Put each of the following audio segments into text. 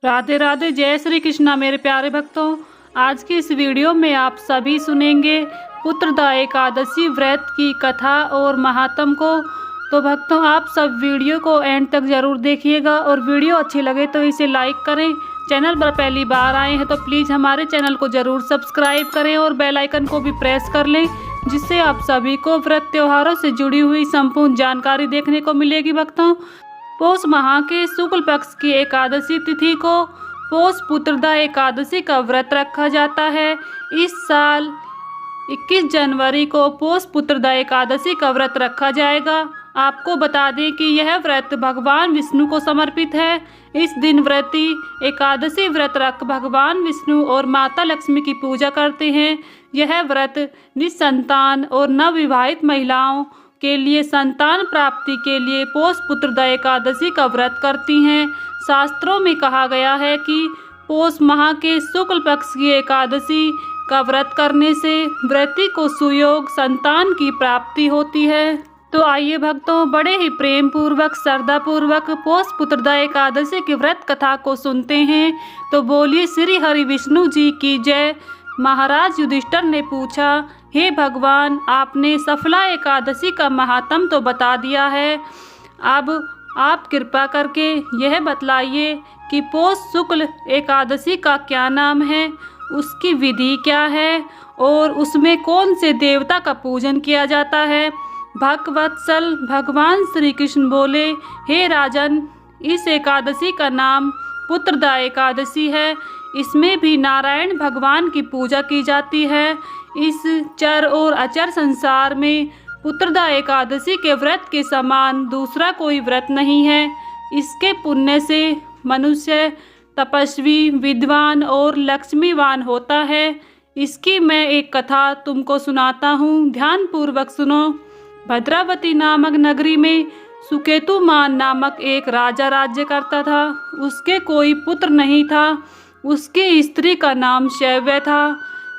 राधे राधे, जय श्री कृष्णा मेरे प्यारे भक्तों। आज की इस वीडियो में आप सभी सुनेंगे पुत्रदा एकादशी व्रत की कथा और महात्म को। तो भक्तों, आप सब वीडियो को एंड तक ज़रूर देखिएगा और वीडियो अच्छी लगे तो इसे लाइक करें। चैनल पर पहली बार आए हैं तो प्लीज़ हमारे चैनल को ज़रूर सब्सक्राइब करें और बेल आइकन को भी प्रेस कर लें, जिससे आप सभी को व्रत त्योहारों से जुड़ी हुई संपूर्ण जानकारी देखने को मिलेगी। भक्तों, पौष माह के शुक्ल पक्ष की एकादशी तिथि को पौष पुत्रदा एकादशी का व्रत रखा जाता है। इस साल 21 जनवरी को पौष पुत्रदा एकादशी का व्रत रखा जाएगा। आपको बता दें कि यह व्रत भगवान विष्णु को समर्पित है। इस दिन व्रती एकादशी व्रत रख भगवान विष्णु और माता लक्ष्मी की पूजा करते हैं। यह व्रत निसंतान और नवविवाहित महिलाओं के लिए संतान प्राप्ति के लिए पौष पुत्रदा एकादशी का व्रत करती हैं। शास्त्रों में कहा गया है कि पौष माह के शुक्ल पक्ष की एकादशी का व्रत करने से व्रती को सुयोग संतान की प्राप्ति होती है। तो आइए भक्तों, बड़े ही प्रेम पूर्वक श्रद्धा पूर्वक पौष पुत्रदा एकादशी की व्रत कथा को सुनते हैं। तो बोलिए श्री हरि विष्णु जी की जय। महाराज युधिष्ठिर ने पूछा, हे भगवान, आपने सफला एकादशी का महात्म तो बता दिया है, अब आप कृपा करके यह बतलाइए कि पौष शुक्ल एकादशी का क्या नाम है, उसकी विधि क्या है और उसमें कौन से देवता का पूजन किया जाता है। भक्तवत्सल भगवान श्री कृष्ण बोले, हे राजन, इस एकादशी का नाम पुत्रदा एकादशी है। इसमें भी नारायण भगवान की पूजा की जाती है। इस चर और अचर संसार में पुत्रदा एकादशी के व्रत के समान दूसरा कोई व्रत नहीं है। इसके पुण्य से मनुष्य तपस्वी, विद्वान और लक्ष्मीवान होता है। इसकी मैं एक कथा तुमको सुनाता हूँ, ध्यान पूर्वक सुनो। भद्रावती नामक नगरी में सुकेतुमान नामक एक राजा राज्य करता था। उसके कोई पुत्र नहीं था। उसकी स्त्री का नाम शैव्य था।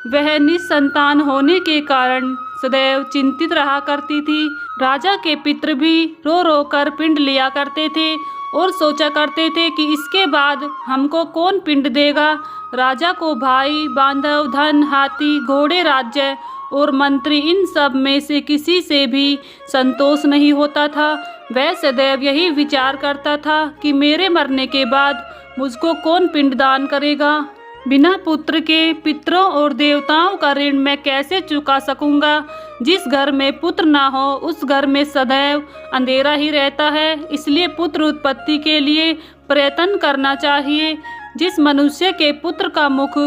वह निसंतान होने के कारण सदैव चिंतित रहा करती थी। राजा के पितृ भी रो रो कर पिंड लिया करते थे और सोचा करते थे कि इसके बाद हमको कौन पिंड देगा। राजा को भाई, बांधव, धन, हाथी, घोड़े, राज्य और मंत्री, इन सब में से किसी से भी संतोष नहीं होता था। वह सदैव यही विचार करता था कि मेरे मरने के बाद मुझको कौन पिंडदान करेगा। बिना पुत्र के पितरों और देवताओं का ऋण मैं कैसे चुका सकूंगा। जिस घर में पुत्र ना हो उस घर में सदैव अंधेरा ही रहता है। इसलिए पुत्र उत्पत्ति के लिए प्रयत्न करना चाहिए। जिस मनुष्य के पुत्र का मुख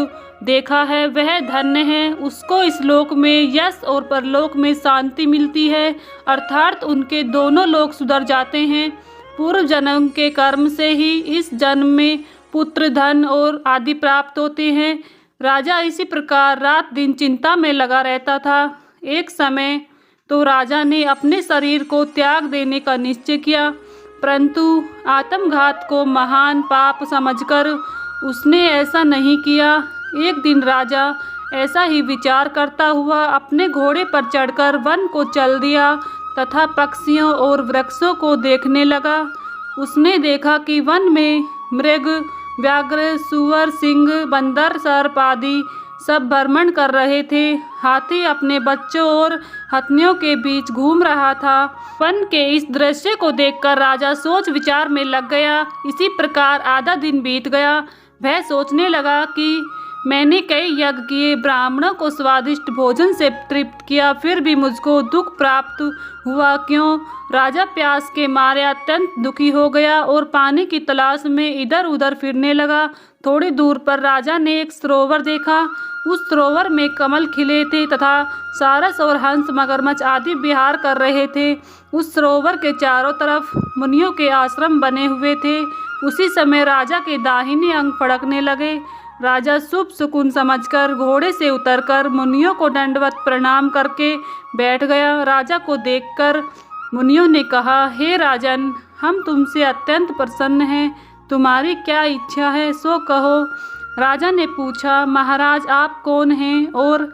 देखा है वह धन्य है। उसको इस लोक में यश और परलोक में शांति मिलती है, अर्थात उनके दोनों लोक सुधर जाते हैं। पूर्व जन्म के कर्म से ही इस जन्म में पुत्र, धन और आदि प्राप्त होते हैं। राजा इसी प्रकार रात दिन चिंता में लगा रहता था। एक समय तो राजा ने अपने शरीर को त्याग देने का निश्चय किया, परंतु आत्मघात को महान पाप समझकर उसने ऐसा नहीं किया। एक दिन राजा ऐसा ही विचार करता हुआ अपने घोड़े पर चढ़कर वन को चल दिया तथा पक्षियों और वृक्षों को देखने लगा। उसने देखा कि वन में मृग, व्याघ्र, सुअर, सिंह, बंदर, सर्प आदि सब भ्रमण कर रहे थे। हाथी अपने बच्चों और हथनियों के बीच घूम रहा था। वन के इस दृश्य को देखकर राजा सोच विचार में लग गया। इसी प्रकार आधा दिन बीत गया। वह सोचने लगा कि मैंने कई यज्ञ किए, ब्राह्मणों को स्वादिष्ट भोजन से तृप्त किया, फिर भी मुझको दुख प्राप्त हुआ क्यों। राजा प्यास के मारे अत्यंत दुखी हो गया और पानी की तलाश में इधर उधर फिरने लगा। थोड़ी दूर पर राजा ने एक सरोवर देखा। उस सरोवर में कमल खिले थे तथा सारस और हंस, मगरमच्छ आदि विहार कर रहे थे। उस सरोवर के चारों तरफ मुनियों के आश्रम बने हुए थे। उसी समय राजा के दाहिने अंग फड़कने लगे। राजा शुभ शकुन समझकर घोड़े से उतरकर मुनियों को दंडवत प्रणाम करके बैठ गया। राजा को देखकर मुनियों ने कहा, हे राजन, हम तुमसे अत्यंत प्रसन्न हैं। तुम्हारी क्या इच्छा है सो कहो। राजा ने पूछा, महाराज, आप कौन हैं और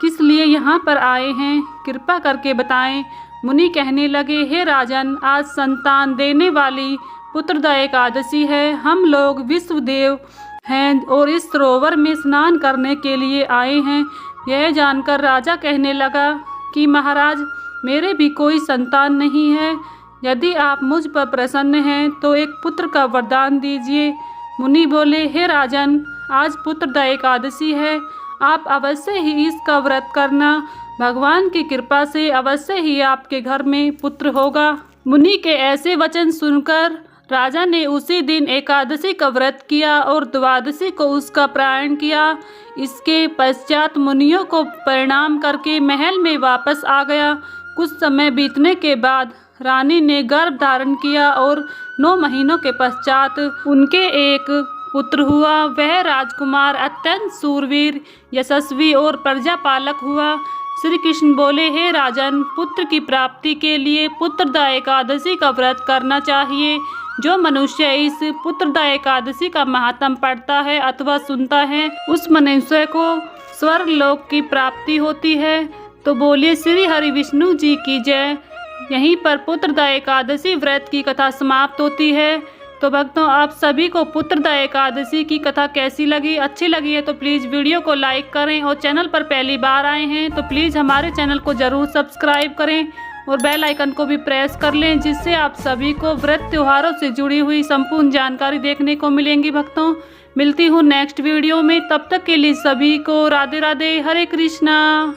किस लिए यहाँ पर आए हैं, कृपा करके बताएं। मुनि कहने लगे, हे राजन, आज संतान देने वाली पुत्रदा एकादशी है। हम लोग विश्वदेव हैं और इस सरोवर में स्नान करने के लिए आए हैं। यह जानकर राजा कहने लगा कि महाराज, मेरे भी कोई संतान नहीं है। यदि आप मुझ पर प्रसन्न हैं तो एक पुत्र का वरदान दीजिए। मुनि बोले, हे राजन, आज पुत्रदा एकादशी है, आप अवश्य ही इसका व्रत करना। भगवान की कृपा से अवश्य ही आपके घर में पुत्र होगा। मुनि के ऐसे वचन सुनकर राजा ने उसी दिन एकादशी का व्रत किया और द्वादशी को उसका पारण किया। इसके पश्चात मुनियों को प्रणाम करके महल में वापस आ गया। कुछ समय बीतने के बाद रानी ने गर्भ धारण किया और 9 महीनों के पश्चात उनके एक पुत्र हुआ। वह राजकुमार अत्यंत सूरवीर, यशस्वी और प्रजापालक हुआ। श्री कृष्ण बोले, हे राजन, पुत्र की प्राप्ति के लिए पुत्रदा एकादशी का व्रत करना चाहिए। जो मनुष्य इस पुत्रदा एकादशी का महात्म पढ़ता है अथवा सुनता है, उस मनुष्य को स्वर्गलोक की प्राप्ति होती है। तो बोलिए श्री हरि विष्णु जी की जय। यहीं पर पुत्रदा एकादशी व्रत की कथा समाप्त होती है। तो भक्तों, आप सभी को पुत्रदा एकादशी की कथा कैसी लगी? अच्छी लगी है तो प्लीज़ वीडियो को लाइक करें और चैनल पर पहली बार आए हैं तो प्लीज़ हमारे चैनल को ज़रूर सब्सक्राइब करें और बेल आइकन को भी प्रेस कर लें, जिससे आप सभी को व्रत त्योहारों से जुड़ी हुई संपूर्ण जानकारी देखने को मिलेंगी। भक्तों, मिलती हूँ नेक्स्ट वीडियो में, तब तक के लिए सभी को राधे राधे, हरे कृष्णा।